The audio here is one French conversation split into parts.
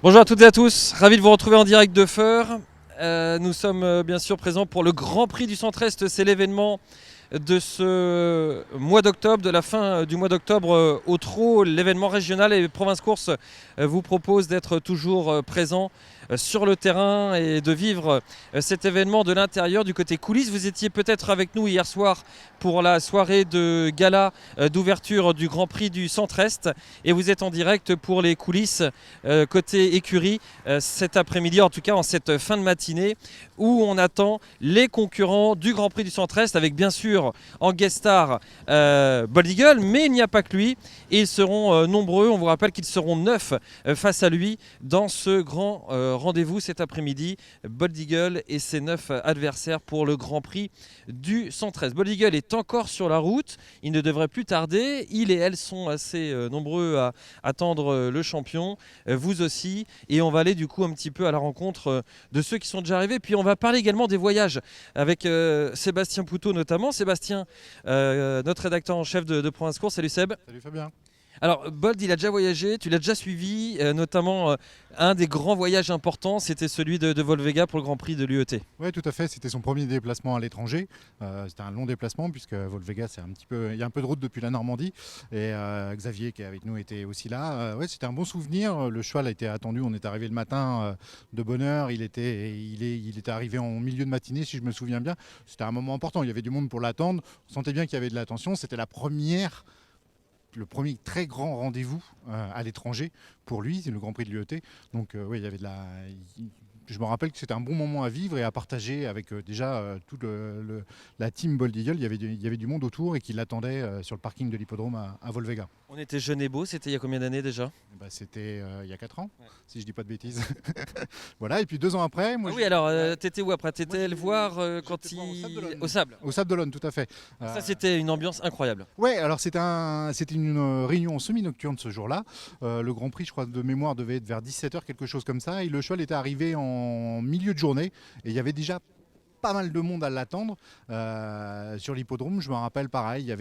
Bonjour à toutes et à tous, ravi de vous retrouver en direct de Feur. Nous sommes bien sûr présents pour le Grand Prix du Centre-Est. C'est l'événement de ce mois d'octobre, de la fin du mois d'octobre au trot. L'événement régional et Province Course vous propose d'être toujours présent sur le terrain et de vivre cet événement de l'intérieur, du côté coulisses. Vous étiez peut-être avec nous hier soir pour la soirée de gala d'ouverture du Grand Prix du Centre-Est et vous êtes en direct pour les coulisses côté écurie cet après-midi, en tout cas en cette fin de matinée où on attend les concurrents du Grand Prix du Centre-Est avec bien sûr en guest star Bold Eagle, mais il n'y a pas que lui et ils seront nombreux. On vous rappelle qu'ils seront 9 face à lui dans ce grand rendez-vous cet après-midi. Bold Eagle et ses 9 adversaires pour le Grand Prix du Centre-Est. Bold Eagle est encore sur la route, il ne devrait plus tarder. Il et elle sont assez nombreux à attendre le champion, vous aussi, et on va aller du coup un petit peu à la rencontre de ceux qui sont déjà arrivés. Puis on va parler également des voyages avec Sébastien Poutot notamment. Sébastien, notre rédacteur en chef de Province Course. Salut Seb. Salut Fabien. Alors Bold, il a déjà voyagé, tu l'as déjà suivi, notamment un des grands voyages importants, c'était celui de Volvega pour le Grand Prix de l'UET. Oui, tout à fait, c'était son premier déplacement à l'étranger. C'était un long déplacement puisque Volvega, il y a un peu de route depuis la Normandie. Et Xavier qui est avec nous était aussi là. Ouais, c'était un bon souvenir. Le cheval a été attendu, on est arrivé le matin de bonne heure. Il était arrivé en milieu de matinée si je me souviens bien. C'était un moment important, il y avait du monde pour l'attendre. On sentait bien qu'il y avait de l'attention. C'était le premier très grand rendez-vous à l'étranger pour lui, c'est le Grand Prix de l'UET. Donc oui, il y avait je me rappelle que c'était un bon moment à vivre et à partager avec déjà toute la team Bold Eagle. Il y avait du monde autour et qui l'attendait sur le parking de l'hippodrome à Volvega. On était jeunes et beaux, c'était il y a combien d'années déjà? C'était il y a 4 ans, si je dis pas de bêtises. Voilà, et puis 2 ans après... oui, alors t'étais où après? T'étais le voir quand il... Au Sable. Au Sable d'Olonne, tout à fait. Ça c'était une ambiance incroyable. Ouais, alors c'était une réunion semi-nocturne ce jour-là. Le Grand Prix, je crois, de mémoire devait être vers 17h, quelque chose comme ça. Et le cheval était arrivé en milieu de journée. Et il y avait déjà pas mal de monde à l'attendre sur l'hippodrome. Je me rappelle pareil, il y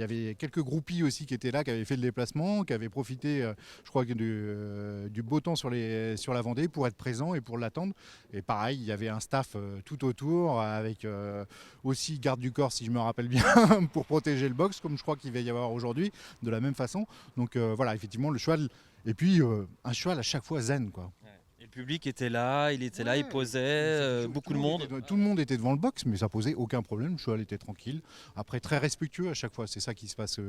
avait quelques groupies aussi qui étaient là, qui avaient fait le déplacement, qui avaient profité, je crois, du beau temps sur la Vendée pour être présents et pour l'attendre. Et pareil, il y avait un staff tout autour avec aussi garde du corps, si je me rappelle bien, pour protéger le box, comme je crois qu'il va y avoir aujourd'hui, de la même façon. Donc voilà, effectivement, le cheval, et puis un cheval à chaque fois zen, quoi. Et le public était là, il posait, beaucoup de monde. Tout le monde était devant le box, mais ça posait aucun problème. Le cheval était tranquille. Après, très respectueux à chaque fois. C'est ça qui se passe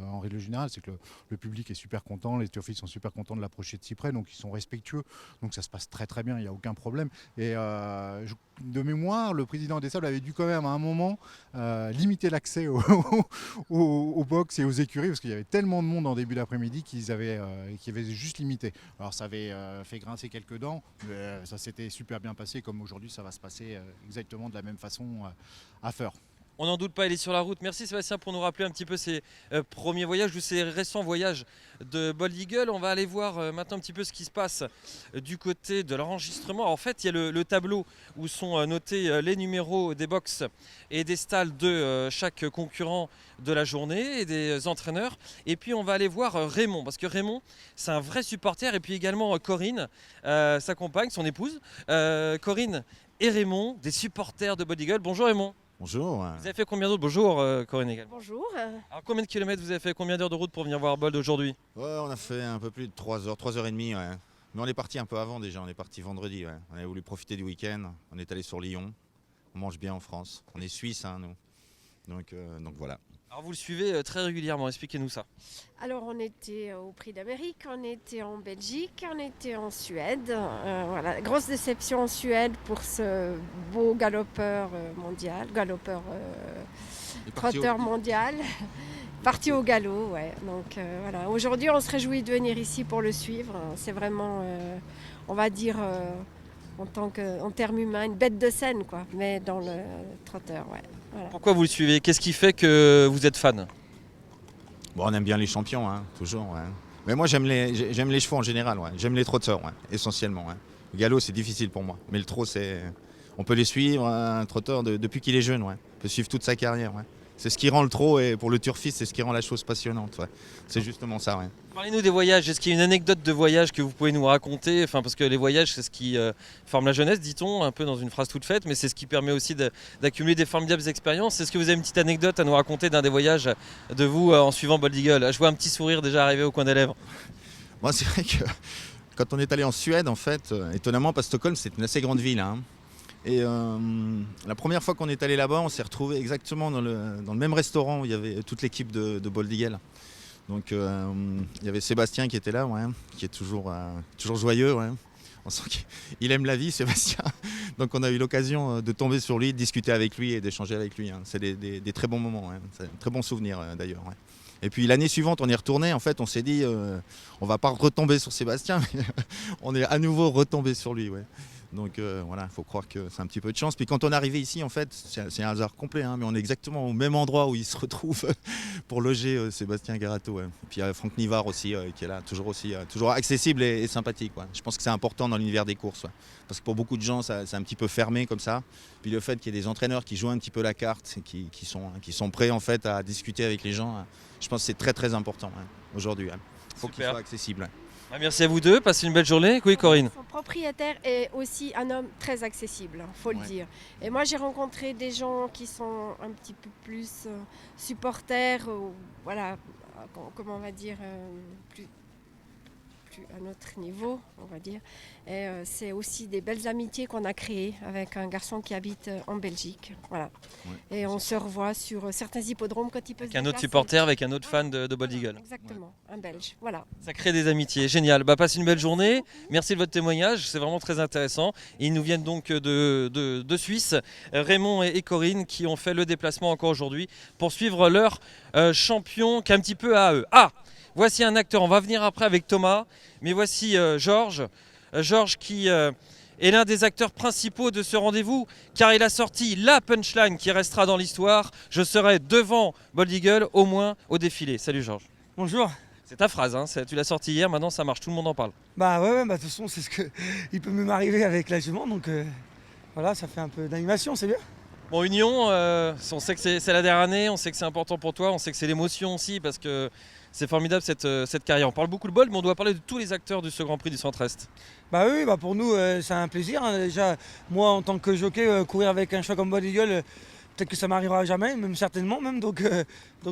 en règle générale, c'est que le public est super content, les turfistes sont super contents de l'approcher de si près, donc ils sont respectueux. Donc ça se passe très très bien, il n'y a aucun problème. Et de mémoire, le président des Sables avait dû quand même à un moment limiter l'accès au box et aux écuries, parce qu'il y avait tellement de monde en début d'après-midi qu'ils avaient juste limité. Alors ça avait fait grincer quelques dents. Ça s'était super bien passé, comme aujourd'hui ça va se passer exactement de la même façon à Feur. On n'en doute pas, il est sur la route. Merci Sébastien pour nous rappeler un petit peu ses premiers voyages ou ses récents voyages de Bold Eagle. On va aller voir maintenant un petit peu ce qui se passe du côté de l'enregistrement. En fait, il y a le tableau où sont notés les numéros des box et des stalles de chaque concurrent de la journée et des entraîneurs. Et puis on va aller voir Raymond, parce que Raymond, c'est un vrai supporter. Et puis également Corinne, sa compagne, son épouse. Corinne et Raymond, des supporters de Bold Eagle. Bonjour Raymond. Bonjour. Vous avez fait combien d'autres? Bonjour Corinne également. Bonjour. Alors combien de kilomètres vous avez fait? Combien d'heures de route pour venir voir Bold aujourd'hui? On a fait un peu plus de 3 heures, 3h30. Ouais. Mais on est parti un peu avant déjà, on est parti vendredi. Ouais. On a voulu profiter du week-end, on est allé sur Lyon. On mange bien en France. On est suisse, hein, nous. Donc voilà. Alors vous le suivez très régulièrement, expliquez-nous ça. Alors on était au Prix d'Amérique, on était en Belgique, on était en Suède. Voilà, grosse déception en Suède pour ce beau galopeur mondial, trotteur mondial. Parti au galop, ouais. Donc voilà. Aujourd'hui on se réjouit de venir ici pour le suivre. C'est vraiment, on va dire, en termes humains, une bête de scène, quoi. Mais dans le trotteur, ouais. Voilà. Pourquoi vous le suivez? Qu'est-ce qui fait que vous êtes fan? Bon, on aime bien les champions, hein, toujours. Ouais. Mais moi j'aime les chevaux en général, ouais. J'aime les trotteurs, ouais, essentiellement. Ouais. Le galop c'est difficile pour moi, mais le trot on peut les suivre, un trotteur depuis qu'il est jeune, ouais. On peut suivre toute sa carrière. Ouais. C'est ce qui rend le trot, et pour le turfiste, c'est ce qui rend la chose passionnante. Ouais. C'est justement ça. Ouais. Parlez-nous des voyages. Est-ce qu'il y a une anecdote de voyage que vous pouvez nous raconter? Enfin, parce que les voyages, c'est ce qui forme la jeunesse, dit-on, un peu dans une phrase toute faite, mais c'est ce qui permet aussi d'accumuler des formidables expériences. Est-ce que vous avez une petite anecdote à nous raconter d'un des voyages de vous en suivant Bold Eagle? Je vois un petit sourire déjà arriver au coin des lèvres. Moi, c'est vrai que quand on est allé en Suède, en fait, étonnamment, parce que Stockholm, c'est une assez grande ville. Hein. Et la première fois qu'on est allé là-bas, on s'est retrouvé exactement dans le même restaurant où il y avait toute l'équipe de Bold Eagle. Donc il y avait Sébastien qui était là, ouais, qui est toujours joyeux. Ouais. On sent qu'il aime la vie, Sébastien. Donc on a eu l'occasion de tomber sur lui, de discuter avec lui et d'échanger avec lui. Hein. C'est des très bons moments, hein. C'est un très bon souvenir d'ailleurs. Ouais. Et puis l'année suivante, on est retourné. En fait, on s'est dit, on va pas retomber sur Sébastien, mais on est à nouveau retombé sur lui. Ouais. Donc voilà, il faut croire que c'est un petit peu de chance. Puis quand on est arrivé ici, en fait, c'est un hasard complet, hein, mais on est exactement au même endroit où il se retrouve pour loger Sébastien Garato. Ouais. Puis il y a Franck Nivard aussi, qui est là, toujours accessible et sympathique. Ouais. Je pense que c'est important dans l'univers des courses. Ouais. Parce que pour beaucoup de gens, c'est un petit peu fermé comme ça. Puis le fait qu'il y ait des entraîneurs qui jouent un petit peu la carte, et qui sont prêts en fait à discuter avec les gens, je pense que c'est très très important aujourd'hui. Il faut qu'il soit accessible. Merci à vous deux, passez une belle journée. Oui, Corinne. Son propriétaire est aussi un homme très accessible, faut le dire. Et moi j'ai rencontré des gens qui sont un petit peu plus supporters, voilà, comment on va dire, plus à notre niveau, on va dire. Et c'est aussi des belles amitiés qu'on a créées avec un garçon qui habite en Belgique. Voilà. Ouais, et on se revoit sur certains hippodromes quand il peut se déplacer. Avec un autre supporter, avec un autre fan de Bold Eagle. Exactement, un Belge. Voilà. Ça crée des amitiés, génial. Passez une belle journée. Merci de votre témoignage, c'est vraiment très intéressant. Ils nous viennent donc de Suisse, Raymond et Corinne, qui ont fait le déplacement encore aujourd'hui pour suivre leur champion qui est un petit peu à eux. Ah, voici un acteur, on va venir après avec Thomas, mais voici Georges. Georges qui est l'un des acteurs principaux de ce rendez-vous, car il a sorti la punchline qui restera dans l'histoire. Je serai devant Bold Eagle, au moins au défilé. Salut Georges. Bonjour. C'est ta phrase, hein, tu l'as sortie hier, maintenant ça marche, tout le monde en parle. Bah ouais, de toute façon c'est ce que il peut même arriver avec la jument, donc voilà, ça fait un peu d'animation, c'est bien. Bon, Union, on sait que c'est la dernière année, on sait que c'est important pour toi, on sait que c'est l'émotion aussi, parce que c'est formidable cette carrière. On parle beaucoup de Bold, mais on doit parler de tous les acteurs de ce Grand Prix du Centre-Est. Bah oui, pour nous c'est un plaisir. Hein. Déjà, moi en tant que jockey, courir avec un cheval comme Bold Eagle, peut-être que ça m'arrivera jamais, même certainement même. Donc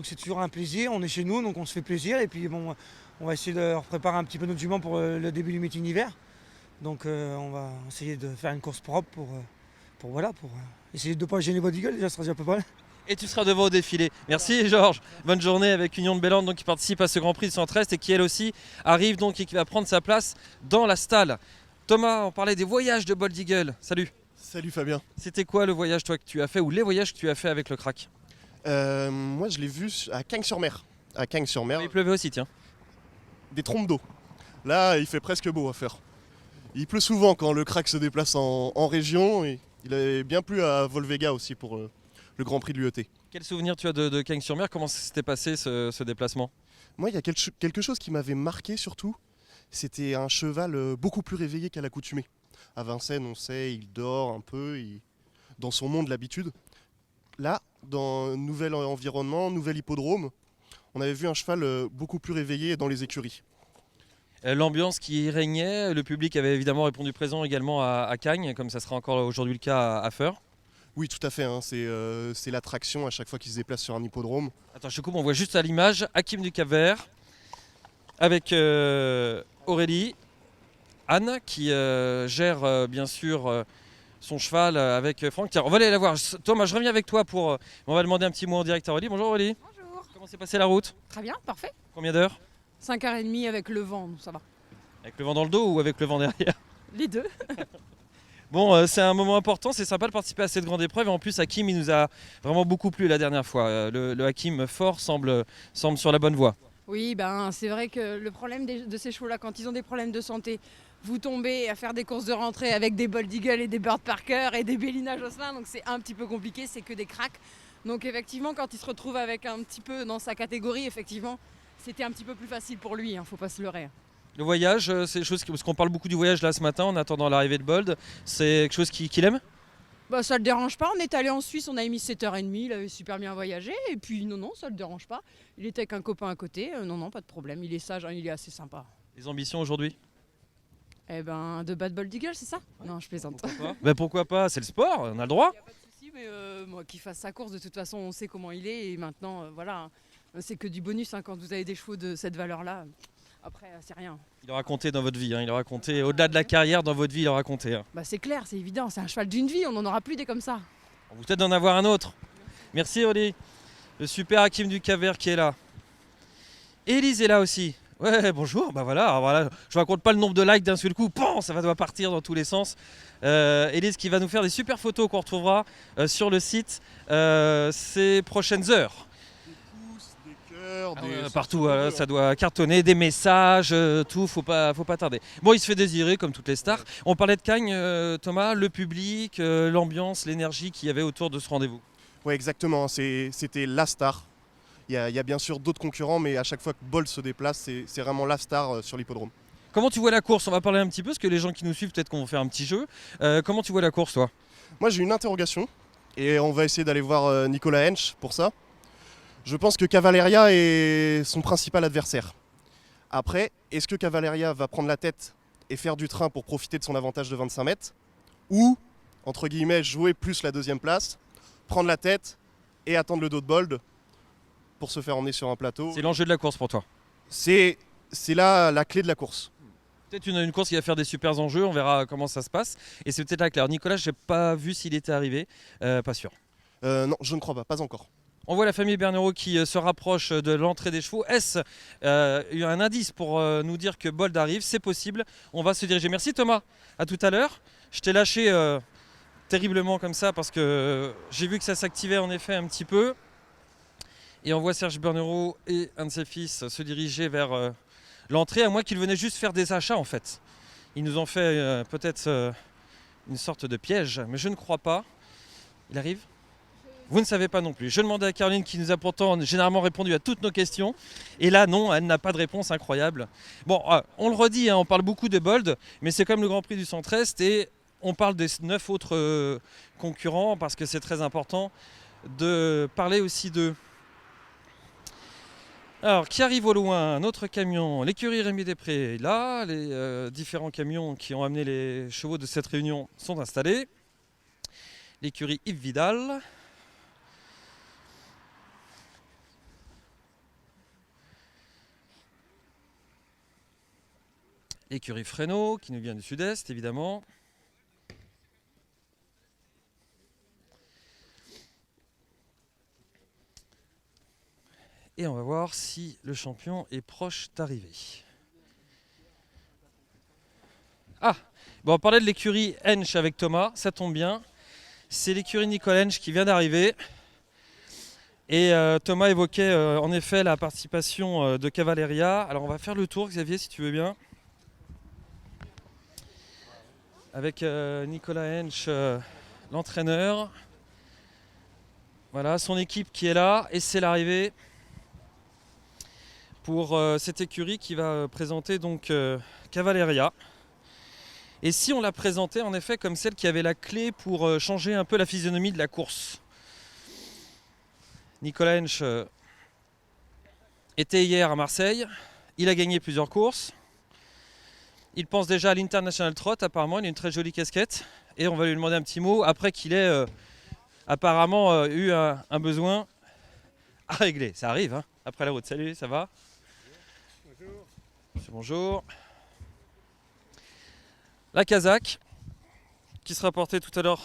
c'est toujours un plaisir. On est chez nous, donc on se fait plaisir. Et puis bon, on va essayer de préparer un petit peu notre jument pour le début du meeting hiver. Donc on va essayer de faire une course propre pour essayer de ne pas gêner Bold Eagle. Déjà, ça sera déjà pas mal. Et tu seras devant au défilé. Merci Georges. Bonne journée avec Union de Bélande donc, qui participe à ce Grand Prix du Centre-Est et qui elle aussi arrive donc et qui va prendre sa place dans la stalle. Thomas, on parlait des voyages de Bold Eagle. Salut. Salut Fabien. C'était quoi le voyage toi que tu as fait ou les voyages que tu as fait avec le crack? Moi je l'ai vu à Cagnes-sur-Mer. À Cagnes-sur-Mer. Il pleuvait aussi, tiens. Des trompes d'eau. Là il fait presque beau à faire. Il pleut souvent quand le crack se déplace en région. Et il avait bien plu à Volvega aussi pour le Grand Prix de l'UET. Quel souvenir tu as de Cagnes-sur-Mer? Comment s'était passé ce déplacement? Moi il y a quelque chose qui m'avait marqué surtout. C'était un cheval beaucoup plus réveillé qu'à l'accoutumée. À Vincennes, on sait, il dort un peu, dans son monde l'habitude. Là, dans un nouvel environnement, nouvel hippodrome, on avait vu un cheval beaucoup plus réveillé dans les écuries. L'ambiance qui y régnait, le public avait évidemment répondu présent également à Cagnes, comme ça sera encore aujourd'hui le cas à Feurs. Oui, tout à fait, hein. C'est l'attraction à chaque fois qu'il se déplace sur un hippodrome. Attends, je te coupe, on voit juste à l'image Hakim du Cap-Vert avec Aurélie, Anne qui gère bien sûr son cheval avec Franck. Tiens, on va aller la voir. Thomas, je reviens avec toi pour... on va demander un petit mot en direct à Aurélie. Bonjour Aurélie. Bonjour. Comment s'est passée la route? Très bien, parfait. Combien d'heures? 5h30 avec le vent, ça va. Avec le vent dans le dos ou avec le vent derrière? Les deux. Bon, c'est un moment important, c'est sympa de participer à cette grande épreuve. Et en plus, Hakim, il nous a vraiment beaucoup plu la dernière fois. Le Hakim fort semble sur la bonne voie. Oui, c'est vrai que le problème de ces chevaux-là, quand ils ont des problèmes de santé, vous tombez à faire des courses de rentrée avec des Bold Eagle et des Bird Parker et des Bellina Josselin, donc c'est un petit peu compliqué, c'est que des cracks. Donc effectivement, quand il se retrouve avec un petit peu dans sa catégorie, effectivement, c'était un petit peu plus facile pour lui, faut pas se leurrer. Le voyage, c'est quelque chose parce qu'on parle beaucoup du voyage là ce matin en attendant l'arrivée de Bold, c'est quelque chose qu'il aime? Bah ça le dérange pas, on est allé en Suisse, on a mis 7h30, il avait super bien voyagé, et puis non, ça le dérange pas. Il était avec un copain à côté, non, pas de problème, il est sage, hein, il est assez sympa. Les ambitions aujourd'hui? Eh ben, de Bad Bold Eagle, c'est ça? Non, je plaisante. Pourquoi pas, c'est le sport, on a le droit. Il n'y a pas de souci, mais moi, qu'il fasse sa course, de toute façon, on sait comment il est, et maintenant, voilà, c'est que du bonus hein, quand vous avez des chevaux de cette valeur-là. Après, c'est rien. Il aura compté dans votre vie, hein, il aura compté au-delà de la carrière, dans votre vie, il aura compté. Hein. Bah c'est clair, c'est évident, c'est un cheval d'une vie, on n'en aura plus des comme ça. On vous peut-être d'en avoir un autre. Merci Oli. Le super Hakim du Cap Vert qui est là. Élise est là aussi. Ouais, bonjour, bah voilà, alors voilà, je raconte pas le nombre de likes d'un seul coup, bon, ça va partir dans tous les sens. Élise qui va nous faire des super photos qu'on retrouvera sur le site ces prochaines heures. Partout, ça doit cartonner, des messages, tout, faut pas tarder. Bon, il se fait désirer comme toutes les stars. On parlait de Cagnes, Thomas, le public, l'ambiance, l'énergie qu'il y avait autour de ce rendez-vous. Oui, exactement, c'était la star. Il y a bien sûr d'autres concurrents, mais à chaque fois que Bold se déplace, c'est vraiment la star sur l'hippodrome. Comment tu vois la course? On va parler un petit peu, parce que les gens qui nous suivent, peut-être qu'on va faire un petit jeu. Comment tu vois la course, toi? Moi, j'ai une interrogation, et on va essayer d'aller voir Nicolas Hensch pour ça. Je pense que Cavalleria est son principal adversaire. Après, est-ce que Cavalleria va prendre la tête et faire du train pour profiter de son avantage de 25 mètres? Ou, entre guillemets, jouer plus la deuxième place, prendre la tête et attendre le dos de Bold pour se faire emmener sur un plateau? C'est l'enjeu de la course pour toi. C'est là la clé de la course. Peut-être une course qui va faire des super enjeux, on verra comment ça se passe. Et c'est peut-être là clair. Un Nicolas, je n'ai pas vu s'il était arrivé, pas sûr. Non, je ne crois pas encore. On voit la famille Bernerot qui se rapproche de l'entrée des chevaux. Est-ce un indice pour nous dire que Bold arrive? C'est possible. On va se diriger. Merci Thomas. À tout à l'heure. Je t'ai lâché terriblement comme ça parce que j'ai vu que ça s'activait en effet un petit peu. Et on voit Serge Bernerot et un de ses fils se diriger vers l'entrée, à moins qu'ils venaient juste faire des achats en fait. Ils nous ont fait peut-être une sorte de piège, mais je ne crois pas. Il arrive ? Vous ne savez pas non plus. Je demandais à Caroline qui nous a pourtant généralement répondu à toutes nos questions. Et là, non, elle n'a pas de réponse incroyable. Bon, on le redit, hein, on parle beaucoup de Bold, mais c'est quand même le Grand Prix du Centre-Est et on parle des 9 autres concurrents parce que c'est très important de parler aussi d'eux. Alors, qui arrive au loin? Un autre camion, l'écurie Rémi Després. Là, les différents camions qui ont amené les chevaux de cette réunion sont installés. L'écurie Yves Vidal. L'écurie Fresno, qui nous vient du sud-est, évidemment. Et on va voir si le champion est proche d'arriver. Ah, bon, on parlait de l'écurie Hensch avec Thomas, ça tombe bien. C'est l'écurie Nicolas Hensch qui vient d'arriver. Et Thomas évoquait en effet la participation de Cavalleria. Alors on va faire le tour, Xavier, si tu veux bien. Avec Nicolas Hensch, l'entraîneur. Voilà, son équipe qui est là. Et c'est l'arrivée pour cette écurie qui va présenter donc Cavalleria. Et si on la présentait en effet comme celle qui avait la clé pour changer un peu la physionomie de la course. Nicolas Hensch était hier à Marseille. Il a gagné plusieurs courses. Il pense déjà à l'International Trot, apparemment, il a une très jolie casquette. Et on va lui demander un petit mot après qu'il ait apparemment eu un besoin à régler. Ça arrive, hein, après la route. Salut, ça va? Bonjour. Bonjour. La Kazakh, qui sera portée tout à l'heure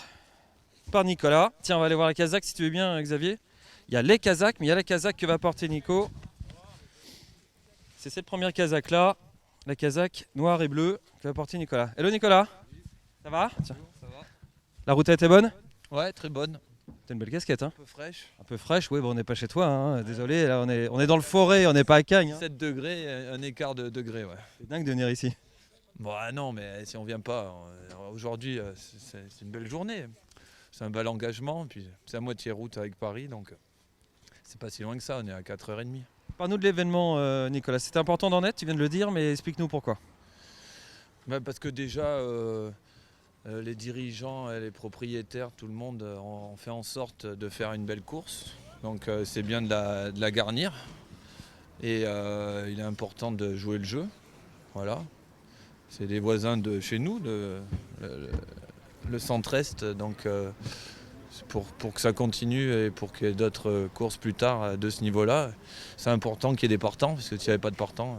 par Nicolas. Tiens, on va aller voir la Kazakh si tu veux bien, Xavier. Il y a les Kazakhs, mais il y a la Kazakh que va porter Nico. C'est cette première Kazakh là. La Kazakh noire et bleue que va porter Nicolas. Hello Nicolas, ça va? Tiens. Ça va. La route a été bonne? Ouais, très bonne. T'as une belle casquette, hein? Un peu fraîche. Un peu fraîche, oui, bon, on n'est pas chez toi, hein. Désolé, là on est dans le forêt, on n'est pas à Cagnes. Hein. 7 degrés, un écart de degrés, ouais. C'est dingue de venir ici. Bon, non, mais si on vient pas, aujourd'hui, c'est une belle journée. C'est un bel engagement, puis c'est à moitié route avec Paris, donc c'est pas si loin que ça, on est à 4h30. Parle-nous de l'événement, Nicolas. C'était important d'en être, tu viens de le dire, mais explique-nous pourquoi. Bah, parce que déjà, Les dirigeants, les propriétaires, tout le monde ont fait en sorte de faire une belle course. Donc c'est bien de la garnir. Et il est important de jouer le jeu. Voilà. C'est des voisins de chez nous, le centre-est. Donc pour que ça continue et pour qu'il y ait d'autres courses plus tard de ce niveau-là, c'est important qu'il y ait des partants. Parce que s'il n'y avait pas de partants,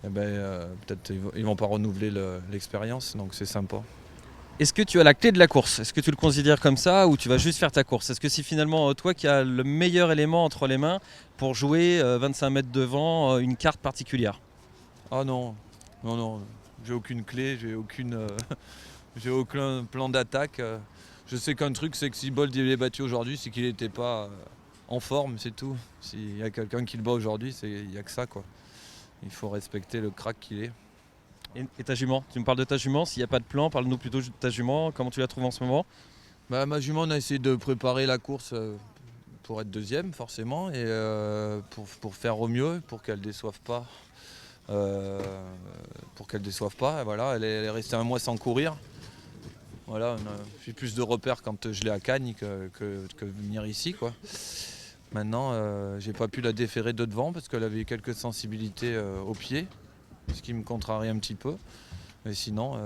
peut-être ils vont pas renouveler l'expérience. Donc c'est sympa. Est-ce que tu as la clé de la course? Est-ce que tu le considères comme ça ou tu vas juste faire ta course? Est-ce que c'est finalement toi qui as le meilleur élément entre les mains pour jouer 25 mètres devant une carte particulière? Ah non, j'ai aucune clé, j'ai aucun plan d'attaque. Je sais qu'un truc, c'est que si Bolt il est battu aujourd'hui, c'est qu'il n'était pas en forme, c'est tout. S'il y a quelqu'un qui le bat aujourd'hui, il n'y a que ça, quoi. Il faut respecter le crack qu'il est. Et ta jument? Tu me parles de ta jument, s'il n'y a pas de plan, parle-nous plutôt de ta jument, comment tu la trouves en ce moment? Ma jument, on a essayé de préparer la course pour être deuxième, forcément, et pour faire au mieux, pour qu'elle ne déçoive pas. Et voilà, elle est restée un mois sans courir. Voilà, j'ai plus de repères quand je l'ai à Cagnes que venir ici, quoi. Maintenant, j'ai pas pu la déférer de devant parce qu'elle avait eu quelques sensibilités au pied, ce qui me contrarie un petit peu. Mais sinon,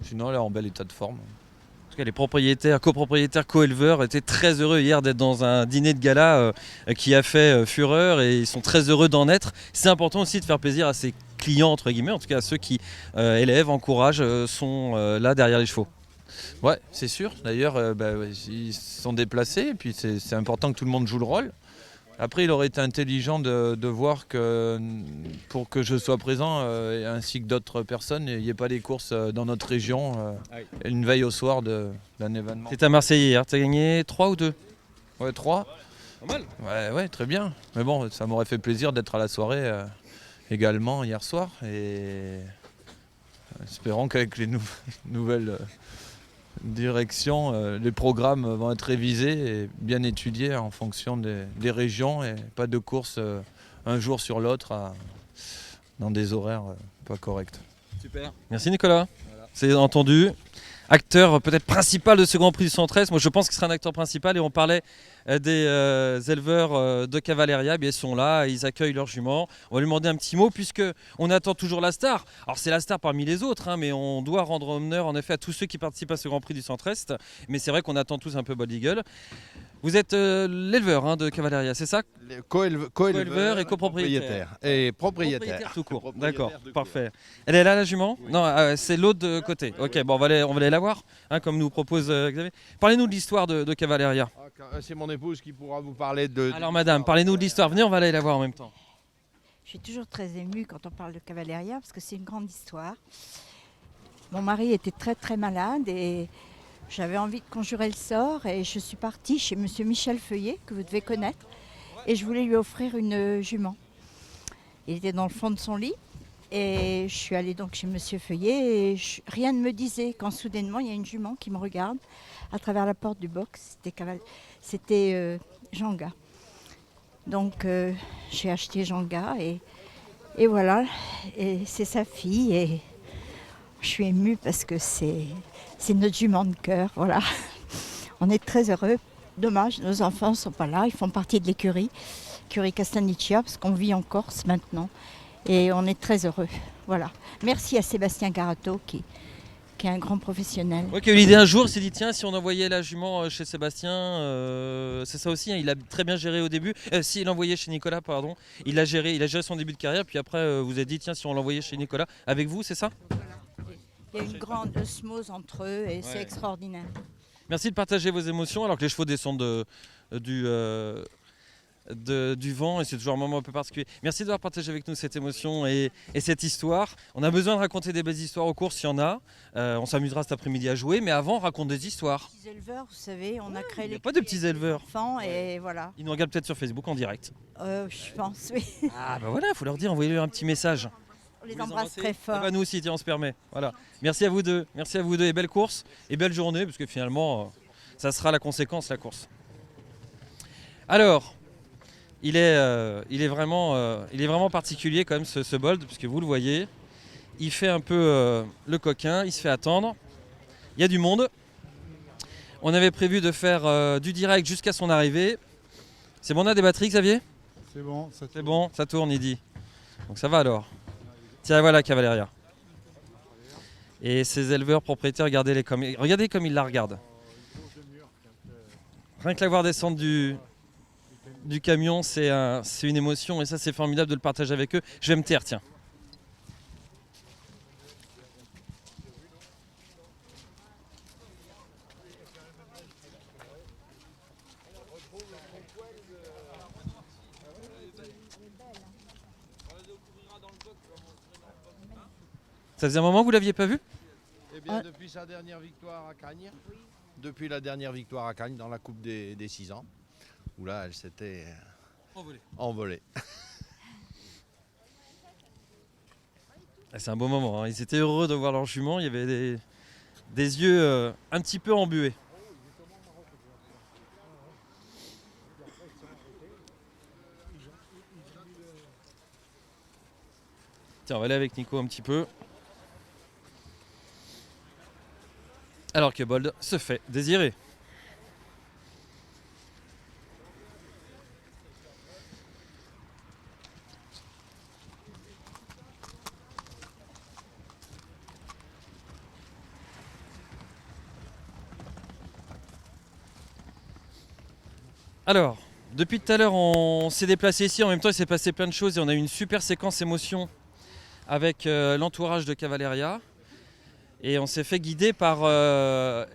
elle est en bel état de forme. En tout cas, les propriétaires, copropriétaires, co-éleveurs étaient très heureux hier d'être dans un dîner de gala qui a fait fureur et ils sont très heureux d'en être. C'est important aussi de faire plaisir à ses clients, entre guillemets, en tout cas à ceux qui élèvent, encouragent, sont là derrière les chevaux. Ouais, c'est sûr. D'ailleurs, ils se sont déplacés et puis c'est important que tout le monde joue le rôle. Après, il aurait été intelligent de voir que pour que je sois présent, ainsi que d'autres personnes, il n'y ait pas des courses dans notre région, une veille au soir d'un événement. T'es à Marseille hier, t'as gagné 3 ou 2? Ouais, 3. Pas mal. Ouais, très bien. Mais bon, ça m'aurait fait plaisir d'être à la soirée également hier soir. Et espérons qu'avec les nouvelles directions, les programmes vont être révisés et bien étudiés en fonction des régions et pas de course un jour sur l'autre dans des horaires pas corrects. Super. Merci Nicolas. Voilà. C'est entendu. Acteur peut-être principal de ce Grand Prix du Centre-Est. Moi je pense qu'il sera un acteur principal et on parlait des éleveurs de Cavalleria. Bien, ils sont là, ils accueillent leurs juments. On va lui demander un petit mot puisque on attend toujours la star. Alors c'est la star parmi les autres, mais on doit rendre honneur en effet à tous ceux qui participent à ce Grand Prix du Centre-Est. Mais c'est vrai qu'on attend tous un peu Bold Eagle. Vous êtes l'éleveur de Cavalleria, c'est ça? Co-éleveur et copropriétaire. Et propriétaire. Propriétaire tout court, d'accord, parfait. Elle est là la jument? Oui. Non, c'est l'autre de côté. Ok, bon, on va aller la voir, comme nous propose Xavier. Parlez-nous de l'histoire de Cavalleria. C'est mon épouse qui pourra vous parler de... Alors madame, parlez-nous de l'histoire. Venez, on va aller la voir en même temps. Je suis toujours très émue quand on parle de Cavalleria parce que c'est une grande histoire. Mon mari était très très malade et j'avais envie de conjurer le sort et je suis partie chez monsieur Michel Feuillet, que vous devez connaître, et je voulais lui offrir une jument. Il était dans le fond de son lit et je suis allée donc chez monsieur Feuillet et rien ne me disait quand soudainement il y a une jument qui me regarde à travers la porte du box. C'était Janga. Donc j'ai acheté Janga et voilà, et c'est sa fille et je suis émue parce que c'est notre jument de cœur, voilà. On est très heureux. Dommage, nos enfants ne sont pas là, ils font partie de l'écurie Castanicia, parce qu'on vit en Corse maintenant. Et on est très heureux, voilà. Merci à Sébastien Carato qui est un grand professionnel. Ouais, qui a eu l'idée un jour, il s'est dit tiens, si on envoyait la jument chez Sébastien, c'est ça aussi, il a très bien géré au début. Si il envoyait chez Nicolas, pardon, il a géré son début de carrière, puis après vous avez dit tiens, si on l'envoyait chez Nicolas, avec vous, c'est ça? Il y a une grande osmose entre eux et c'est extraordinaire. Merci de partager vos émotions alors que les chevaux descendent du vent et c'est toujours un moment un peu particulier. Merci d'avoir partagé avec nous cette émotion et cette histoire. On a besoin de raconter des belles histoires aux courses, il y en a. On s'amusera cet après-midi à jouer, mais avant, on raconte des histoires. Les petits éleveurs, vous savez, on a créé les pas de petits éleveurs. Enfants et voilà. Ils nous regardent peut-être sur Facebook en direct. Je pense, oui. Ah bah voilà, il faut leur dire, envoyez-leur un petit message. On les embrasse très fort. Ah bah nous aussi, tiens, on se permet. Voilà. Merci à vous deux et belle course et belle journée parce que finalement, ça sera la conséquence, la course. Alors, il est vraiment particulier quand même ce Bold puisque vous le voyez, il fait un peu le coquin, il se fait attendre. Il y a du monde. On avait prévu de faire du direct jusqu'à son arrivée. C'est bon, on a des batteries, Xavier? C'est bon, C'est bon, ça tourne, il dit. Donc ça va alors. Tiens, voilà Cavaleria. Et ces éleveurs propriétaires, regardez comme ils la regardent. Rien que la voir descendre du camion, c'est une émotion et ça c'est formidable de le partager avec eux. Je vais me taire, tiens. Ça faisait un moment que vous ne l'aviez pas vu? Eh bien, depuis sa dernière victoire à Cagnes, depuis la dernière victoire à Cagnes dans la Coupe des 6 ans, où là, elle s'était envolée. C'est un beau moment, hein. Ils étaient heureux de voir leur jument, il y avait des yeux un petit peu embués. Tiens, on va aller avec Nico un petit peu. Alors que Bold se fait désirer. Alors, depuis tout à l'heure, on s'est déplacé ici. En même temps, il s'est passé plein de choses et on a eu une super séquence émotion avec l'entourage de Cavaleria. Et on s'est fait guider par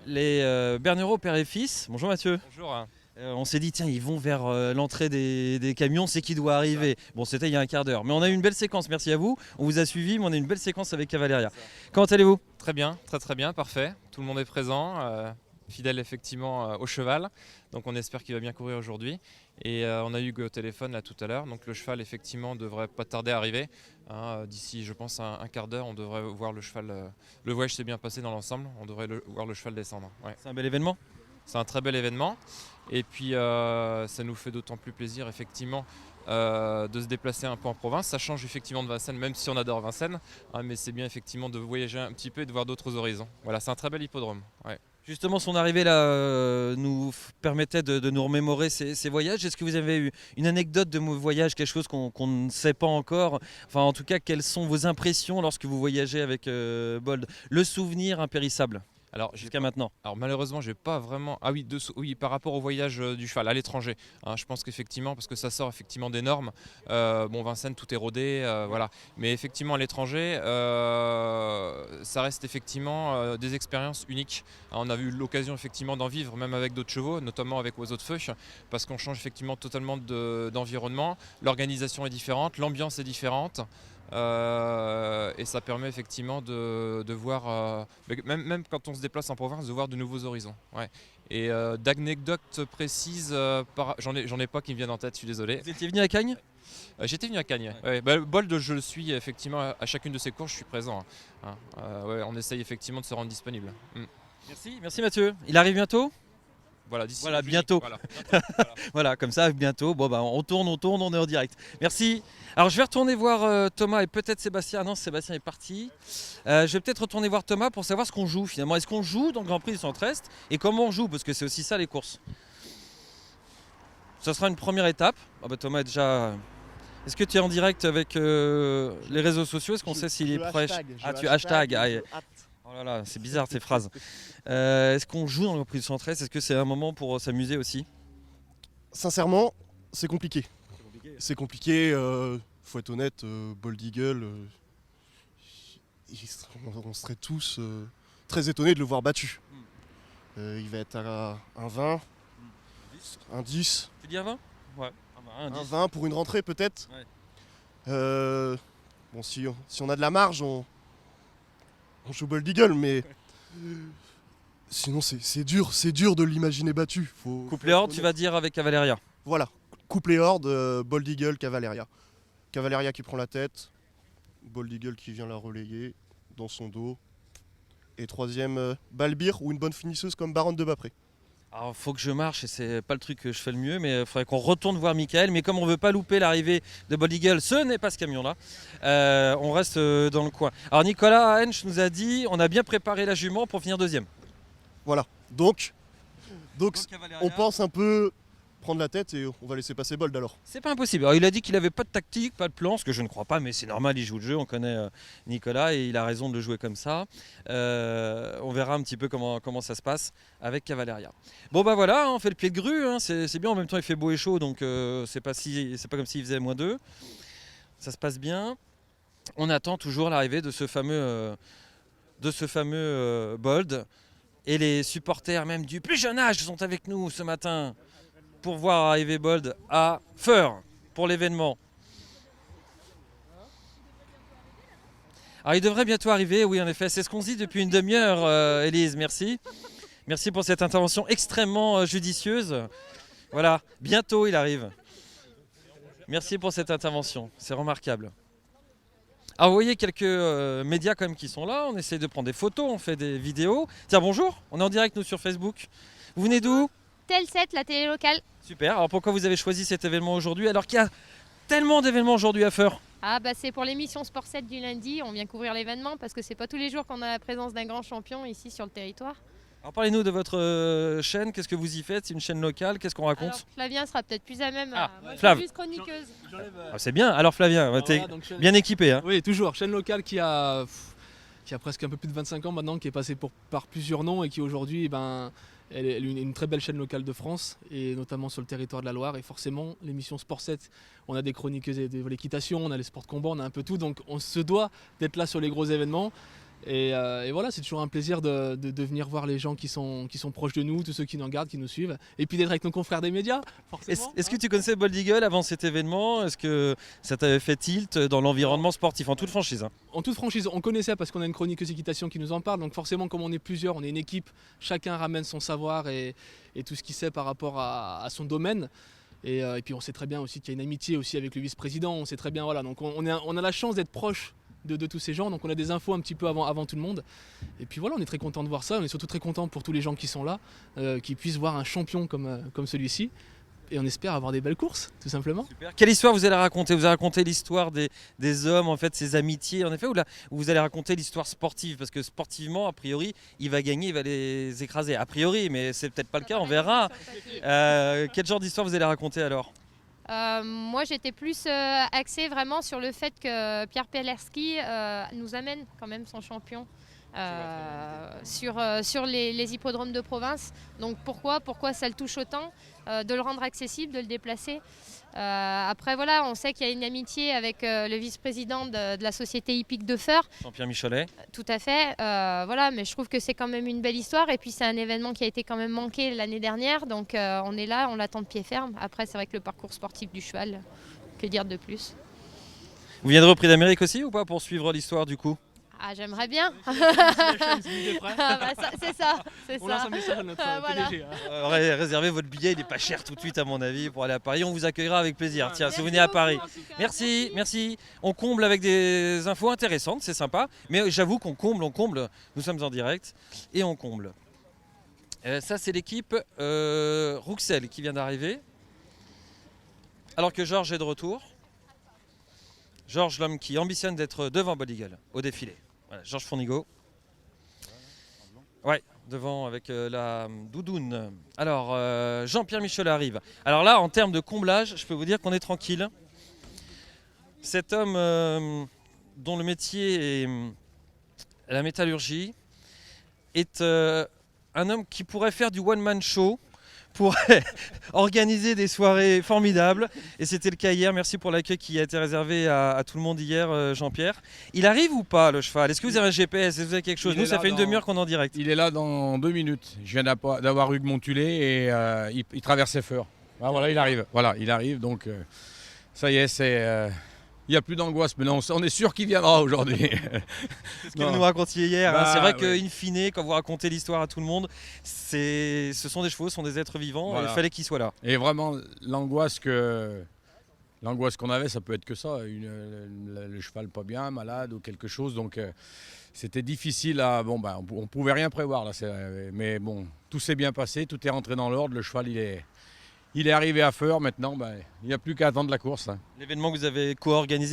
les Bernerot père et fils. Bonjour Mathieu. Bonjour. On s'est dit tiens ils vont vers l'entrée des camions, c'est qui doit arriver. Bon c'était il y a un quart d'heure. Mais on a eu une belle séquence, merci à vous. On vous a suivi, mais on a eu une belle séquence avec Cavaleria. Comment allez-vous? Très bien, très bien, parfait. Tout le monde est présent, fidèle effectivement au cheval. Donc on espère qu'il va bien courir aujourd'hui. Et on a eu Hugo au téléphone là tout à l'heure. Donc le cheval effectivement devrait pas tarder à arriver. Hein, d'ici je pense un quart d'heure on devrait voir le cheval. Le voyage s'est bien passé dans l'ensemble. On devrait voir le cheval descendre. Ouais. C'est un bel événement? C'est un très bel événement. Et puis ça nous fait d'autant plus plaisir effectivement de se déplacer un peu en province. Ça change effectivement de Vincennes, même si on adore Vincennes. Hein, mais c'est bien effectivement de voyager un petit peu et de voir d'autres horizons. Voilà, c'est un très bel hippodrome. Ouais. Justement, son arrivée là nous permettait de nous remémorer ces voyages. Est-ce que vous avez eu une anecdote de vos voyages, quelque chose qu'on ne sait pas encore? Enfin, en tout cas, quelles sont vos impressions lorsque vous voyagez avec Bold? Le souvenir impérissable jusqu'à maintenant. Alors malheureusement, j'ai pas vraiment. Ah oui, par rapport au voyage du cheval à l'étranger. Hein, je pense qu'effectivement, parce que ça sort effectivement des normes. Bon, Vincennes, tout est rodé, voilà. Mais effectivement, à l'étranger, ça reste effectivement des expériences uniques. Hein, on a eu l'occasion effectivement d'en vivre, même avec d'autres chevaux, notamment avec Oiseau de Feu, parce qu'on change effectivement totalement d'environnement. L'organisation est différente, l'ambiance est différente. Et ça permet effectivement de voir, même quand on se déplace en province, de voir de nouveaux horizons. Ouais. Et d'anecdotes précises, j'en ai pas qui me viennent en tête, je suis désolé. Vous étiez venu à Cagnes? J'étais venu à Cagnes. Ouais. Bah, Bold, je le suis effectivement à chacune de ses courses, je suis présent. Hein. Ouais, on essaye effectivement de se rendre disponible. Merci Mathieu. Il arrive bientôt? Voilà, d'ici bientôt. Voilà, comme ça, bientôt. Bon, bah, on tourne, on est en direct. Merci. Alors, je vais retourner voir Thomas et peut-être Sébastien. Ah non, Sébastien est parti. Je vais peut-être retourner voir Thomas pour savoir ce qu'on joue finalement. Est-ce qu'on joue dans le Grand Prix du Centre-Est et comment on joue? Parce que c'est aussi ça les courses. Ça sera une première étape. Ah bah, Thomas est déjà. Est-ce que tu es en direct avec les réseaux sociaux? Est-ce qu'on sait s'il est prêt? Tu hashtag. Oh là là, c'est bizarre ces phrases. Est-ce qu'on joue dans le Grand Prix du Centre-Est? Est-ce que c'est un moment pour s'amuser aussi? Sincèrement, c'est compliqué. C'est compliqué, faut être honnête, Bold Eagle, on serait tous très étonnés de le voir battu. Il va être à un 20, un 10. Tu dis un 20? Ouais. Un 20 pour une rentrée peut-être. Ouais. Bon, si on a de la marge, on joue Bold Eagle, mais sinon c'est dur de l'imaginer battu. Couple et ordre, tu vas dire avec Cavaleria. Voilà, couple et ordre, Bold Eagle, Cavaleria. Cavaleria qui prend la tête, Bold Eagle qui vient la relayer dans son dos. Et troisième, Balbir ou une bonne finisseuse comme Baronne de Bapré. Alors faut que je marche et c'est pas le truc que je fais le mieux, mais il faudrait qu'on retourne voir Michael. Mais comme on veut pas louper l'arrivée de Bold Eagle, ce n'est pas ce camion-là. On reste dans le coin. Alors Nicolas Hench nous a dit on a bien préparé la jument pour finir deuxième. Voilà. Donc Cavaleria. on pense un peu prendre la tête et on va laisser passer Bold alors. C'est pas impossible. Alors, il a dit qu'il avait pas de tactique, pas de plan, ce que je ne crois pas, mais c'est normal, il joue le jeu, on connaît Nicolas et il a raison de le jouer comme ça. On verra un petit peu comment ça se passe avec Cavaleria. Bon bah voilà, on fait le pied de grue, hein, c'est bien, en même temps il fait beau et chaud, donc c'est pas comme s'il faisait -2. Ça se passe bien. On attend toujours l'arrivée de ce fameux Bold. Et les supporters même du plus jeune âge sont avec nous ce matin pour voir arriver Bold à Feur pour l'événement. Alors il devrait bientôt arriver, oui en effet, c'est ce qu'on se dit depuis une demi-heure, Élise, merci. Merci pour cette intervention extrêmement judicieuse. Voilà, bientôt il arrive. Merci pour cette intervention, c'est remarquable. Alors vous voyez quelques médias quand même qui sont là, on essaie de prendre des photos, on fait des vidéos. Tiens bonjour, on est en direct nous sur Facebook. Vous venez d'où? Tel7, la télé locale. Super, alors pourquoi vous avez choisi cet événement aujourd'hui alors qu'il y a tellement d'événements aujourd'hui à Feur? Ah bah c'est pour l'émission Sport 7 du lundi, on vient couvrir l'événement parce que c'est pas tous les jours qu'on a la présence d'un grand champion ici sur le territoire. Alors parlez-nous de votre chaîne, qu'est-ce que vous y faites? C'est une chaîne locale, qu'est-ce qu'on raconte? Alors, Flavien sera peut-être plus à même. Ah, moi, je Flav. suis juste chroniqueuse. Ah, c'est bien, alors Flavien, t'es bien équipé. Hein. Oui, toujours, chaîne locale qui a presque un peu plus de 25 ans maintenant, qui est passée par plusieurs noms et qui aujourd'hui, elle est une très belle chaîne locale de France et notamment sur le territoire de la Loire. Et forcément, l'émission Sport 7, on a des chroniqueuses de l'équitation, on a les sports de combat, on a un peu tout. Donc on se doit d'être là sur les gros événements. Et voilà, c'est toujours un plaisir de venir voir les gens qui sont proches de nous, tous ceux qui nous regardent, qui nous suivent. Et puis d'être avec nos confrères des médias, forcément. Est-ce que tu connaissais Bold Eagle avant cet événement? Est-ce que ça t'avait fait tilt dans l'environnement sportif, en toute franchise? Hein? En toute franchise, on connaissait parce qu'on a une chroniqueuse équitation qui nous en parle. Donc forcément, comme on est plusieurs, on est une équipe, chacun ramène son savoir et tout ce qu'il sait par rapport à son domaine. Et puis on sait très bien aussi qu'il y a une amitié aussi avec le vice-président. On sait très bien, voilà. Donc on a la chance d'être proche de tous ces gens, donc on a des infos un petit peu avant tout le monde. Et puis voilà, on est très content de voir ça, on est surtout très content pour tous les gens qui sont là, qui puissent voir un champion comme celui-ci. Et on espère avoir des belles courses, tout simplement. Super. Quelle histoire vous allez raconter? Vous allez raconter l'histoire des hommes, en fait, ces amitiés, en effet, ou vous allez raconter l'histoire sportive? Parce que sportivement, a priori, il va gagner, il va les écraser. A priori, mais c'est peut-être pas le cas, on verra. Quel genre d'histoire vous allez raconter alors? Moi j'étais plus axée vraiment sur le fait que Pierre Pelerski nous amène quand même son champion sur les hippodromes de province. Donc pourquoi ça le touche autant, de le rendre accessible, de le déplacer. Après voilà, on sait qu'il y a une amitié avec le vice-président de la société hippique de Feur. Jean-Pierre Michelet. Tout à fait, voilà, mais je trouve que c'est quand même une belle histoire et puis c'est un événement qui a été quand même manqué l'année dernière, donc on est là, on l'attend de pied ferme. Après c'est vrai que le parcours sportif du cheval, que dire de plus? Vous viendrez au Prix d'Amérique aussi ou pas pour suivre l'histoire du coup? Ah j'aimerais bien. C'est ça. On lance un message à notre voilà. PDG. Réservez votre billet, il n'est pas cher tout de suite à mon avis pour aller à Paris. On vous accueillera avec plaisir. Tiens, si vous venez à Paris. Merci. On comble avec des infos intéressantes, c'est sympa. Mais j'avoue qu'on comble. Nous sommes en direct et on comble. Ça c'est l'équipe Rouxel qui vient d'arriver. Alors que Georges est de retour. Georges, l'homme qui ambitionne d'être devant Bold Eagle au défilé. Voilà, Georges Fournigo. Ouais, devant avec la doudoune. Alors, Jean-Pierre Michelet arrive. Alors là, en termes de comblage, je peux vous dire qu'on est tranquille. Cet homme dont le métier est la métallurgie est un homme qui pourrait faire du one-man show, pourrait organiser des soirées formidables. Et c'était le cas hier. Merci pour l'accueil qui a été réservé à tout le monde hier, Jean-Pierre. Il arrive ou pas, le cheval? Est-ce que vous avez un GPS? Est-ce que vous avez quelque chose? Nous, ça fait une demi-heure qu'on est en direct. Il est là dans 2 minutes. Je viens d'avoir Hugues Montulé et il traversait Feur. Ah, voilà, il arrive. Voilà, il arrive. Donc, ça y est, c'est... Il n'y a plus d'angoisse, mais non, on est sûr qu'il viendra aujourd'hui. C'est ce que vous nous racontiez hier. C'est vrai ouais. qu'in fine, quand vous racontez l'histoire à tout le monde, ce sont des chevaux, ce sont des êtres vivants. Voilà. Et il fallait qu'ils soient là. Et vraiment, l'angoisse qu'on avait, ça peut être que ça. Le cheval pas bien, malade ou quelque chose. Donc c'était difficile à... Bon, on ne pouvait rien prévoir. Là, mais bon, tout s'est bien passé, tout est rentré dans l'ordre. Le cheval, il est arrivé à Feurs. Maintenant, il n'y a plus qu'à attendre la course. Hein. L'événement que vous avez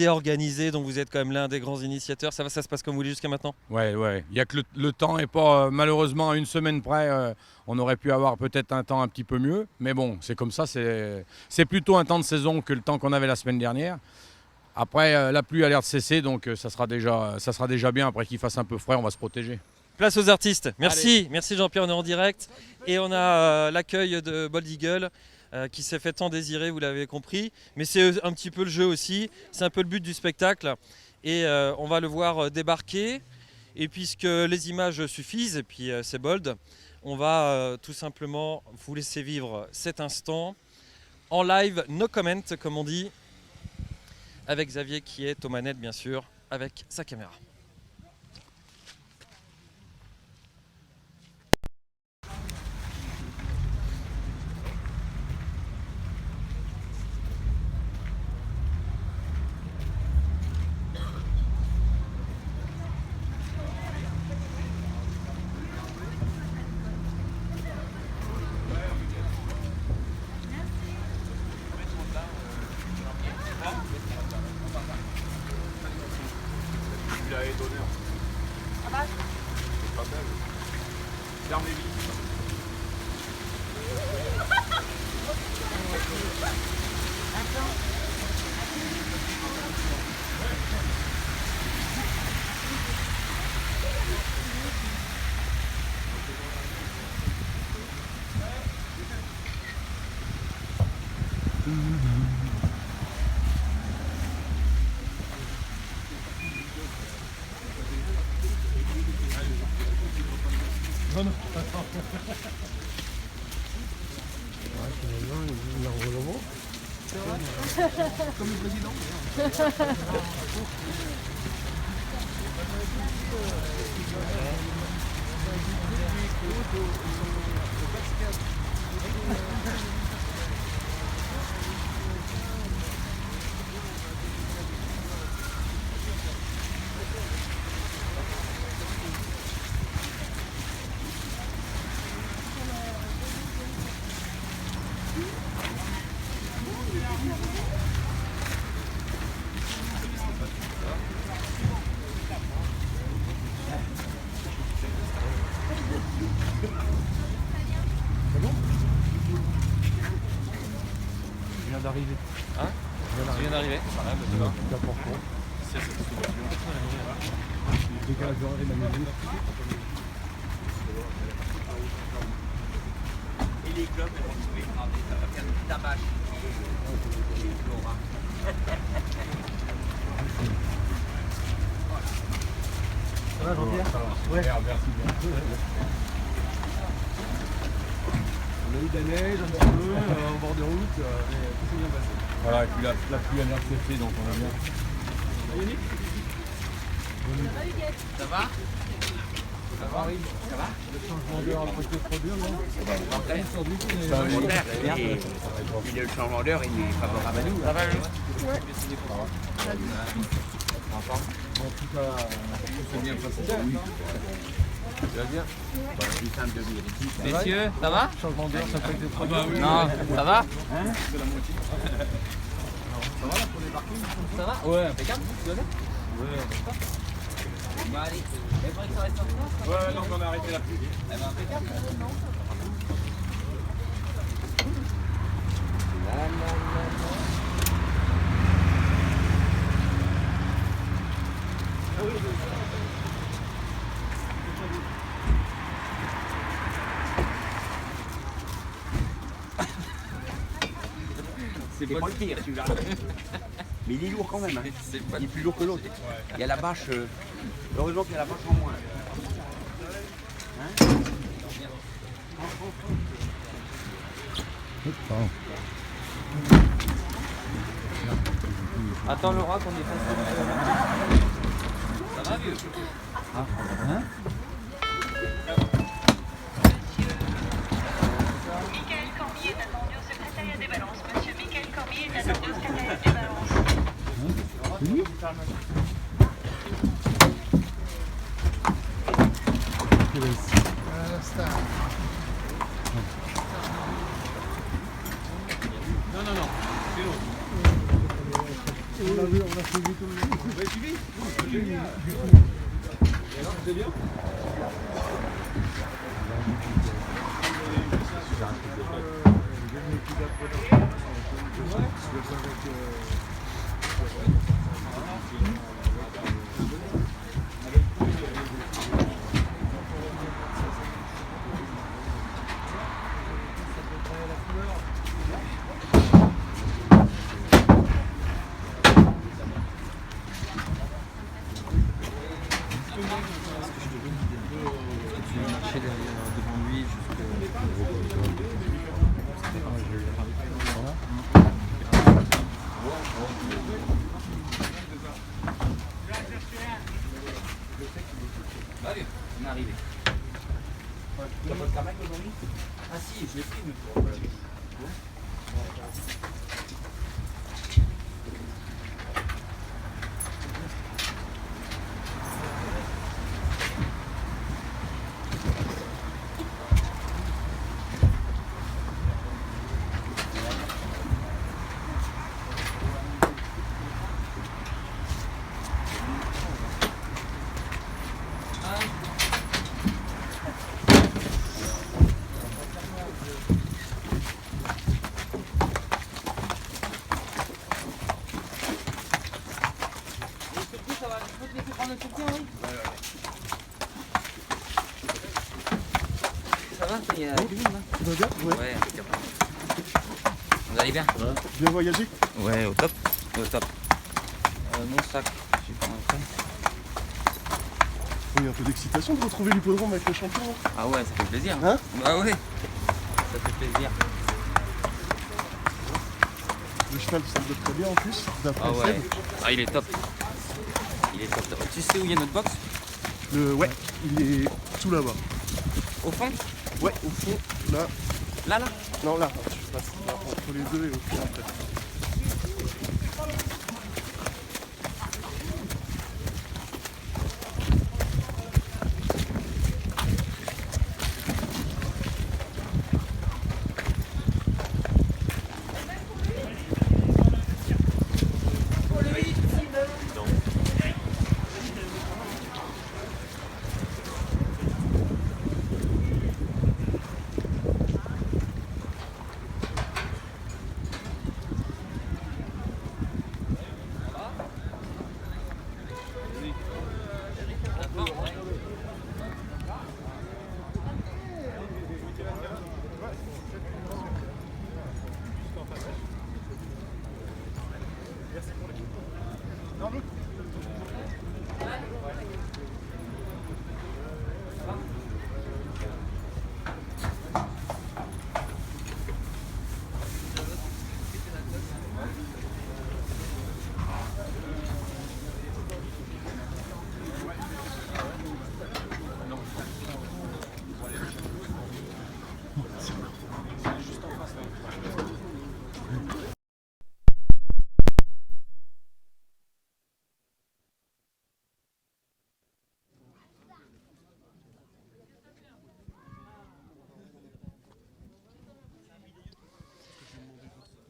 organisé, donc vous êtes quand même l'un des grands initiateurs. Ça se passe comme vous voulez jusqu'à maintenant? Ouais. Il y a que le temps n'est pas malheureusement à une semaine près. On aurait pu avoir peut-être un temps un petit peu mieux, mais bon, c'est comme ça. C'est plutôt un temps de saison que le temps qu'on avait la semaine dernière. Après, la pluie a l'air de cesser, donc ça sera déjà bien. Après qu'il fasse un peu frais, on va se protéger. Place aux artistes. Merci Jean-Pierre, on est en direct. Et on a l'accueil de Bold Eagle qui s'est fait tant désirer, vous l'avez compris. Mais c'est un petit peu le jeu aussi, c'est un peu le but du spectacle. Et on va le voir débarquer. Et puisque les images suffisent, et puis c'est Bold, on va tout simplement vous laisser vivre cet instant en live, no comment comme on dit, avec Xavier qui est aux manettes bien sûr, avec sa caméra. Comme le président. D'arriver. Hein? Je viens d'arriver. Voilà, c'est important. C'est cette situation. Le décalage horaire de la musique. Et les clubs, elles vont trouver ça va faire du tabac. Ça va Jean-Pierre? Ouais. Merci bien. On a eu de la neige un petit peu en bord de route, mais tout s'est bien passé. Voilà, et puis la pluie a bien séché, donc on a bien. Ça va Yannick? Ça va Huguette? Ça va? Ça va? Ça va? Le changement d'heure a été trop dur, non? Le changement d'heure, le changement d'heure, il est favorable à nous. Ça va, oui? Ouais. En tout cas, tout s'est bien passé. Tu vas bien? Messieurs, ça va? Changement d'heure, ça peut être trop bien. Non, ça va? Hein? C'est la moitié. Ça va là pour les parkings? Ça va? Ouais, impeccable. Tu vas bien? Ouais, impeccable. Bon, allez. Il faudrait que ça reste en France? Ouais, donc on a arrêté la pluie. Eh ben, impeccable. C'est pas le pire celui-là. Mais il est lourd quand même. Hein. Il est plus lourd que l'autre. Il y a la bâche. Heureusement qu'il y a la bâche en moins. Hein? Attends Laura qu'on est passé. Ça va vieux? Ah, hein? Michael Cormier est attendu au secrétariat des balances. Monsieur Michael Cormier est attendu au secrétariat des balances. C'est lui? Allez, on est arrivé. T'as pas de carmac aujourd'hui? Ah si, je l'ai pris une fois. Ça va, il y a du monde là? Ça va bien? Ouais, impeccable. Vous allez bien? Bien voyager? Ouais, au top. Au top. Mon sac, j'ai pas un sac. Oui, un peu d'excitation de retrouver l'hippodrome avec le champion. Ah ouais, ça fait plaisir. Hein? Bah ouais, ça fait plaisir. Le cheval semble très bien en plus, d'après Ah ouais, Seb. ah, il est top. Il est top. Tu sais où il y a notre box? Ouais, il est tout là-bas. Au fond? Ouais, au fond, là. Là, là? Non, là, tu passes là, entre les deux et au fond après.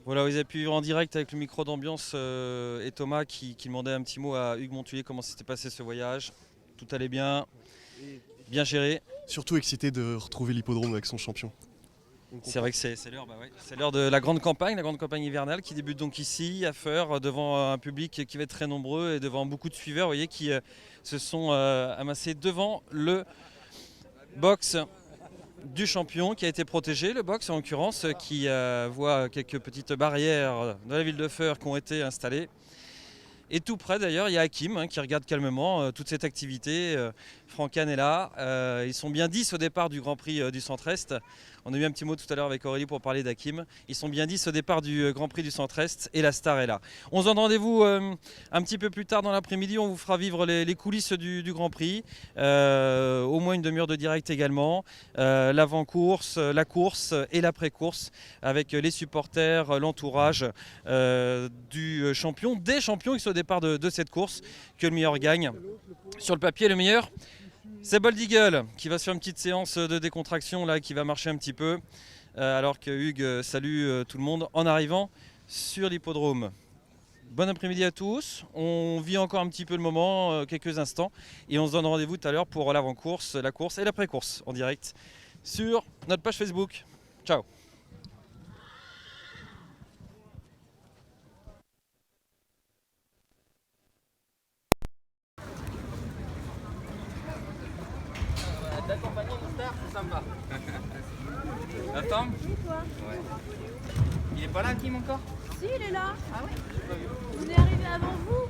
Voilà, vous avez pu vivre en direct avec le micro d'ambiance et Thomas qui demandait un petit mot à Hugues Monthulier comment s'était passé ce voyage. Tout allait bien, bien géré. Surtout excité de retrouver l'hippodrome avec son champion. C'est vrai que c'est l'heure, c'est l'heure de la grande campagne hivernale qui débute donc ici à Feurs devant un public qui va être très nombreux et devant beaucoup de suiveurs, vous voyez, qui se sont amassés devant le box du champion qui a été protégé, le box en l'occurrence, qui voit quelques petites barrières de la ville de Feurs qui ont été installées. Et tout près d'ailleurs, il y a Hakim qui regarde calmement toute cette activité. Francan est là. Ils sont bien 10 au départ du Grand Prix du Centre-Est. On a eu un petit mot tout à l'heure avec Aurélie pour parler d'Hakim. Ils sont bien 10 au départ du Grand Prix du Centre-Est et la star est là. On se donne rendez-vous un petit peu plus tard dans l'après-midi. On vous fera vivre les coulisses du Grand Prix. Au moins une demi-heure de direct également. L'avant-course, la course et l'après-course avec les supporters, l'entourage du champion, des champions qui sont au départ de cette course, que le meilleur gagne. Sur le papier, le meilleur, c'est Bold Eagle qui va se faire une petite séance de décontraction là, qui va marcher un petit peu, alors que Hugues salue tout le monde en arrivant sur l'hippodrome. bon après-midi à tous. On vit encore un petit peu le moment, quelques instants. Et on se donne rendez-vous tout à l'heure pour l'avant-course, la course et l'après-course en direct sur notre page Facebook. Ciao. D'accompagner une star, c'est sympa. Attends. Ouais. Il est pas là, Kim, encore? Si, il est là. Ah oui? On est arrivé avant vous.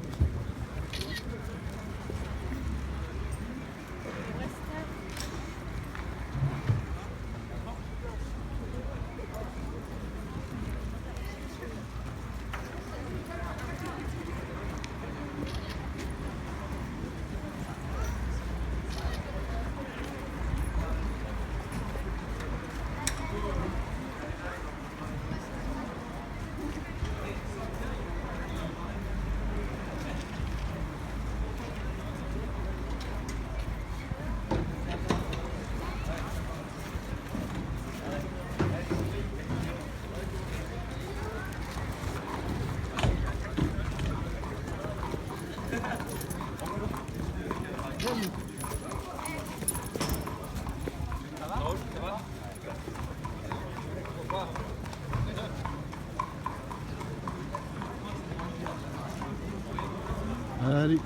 Allez,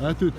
à toutes.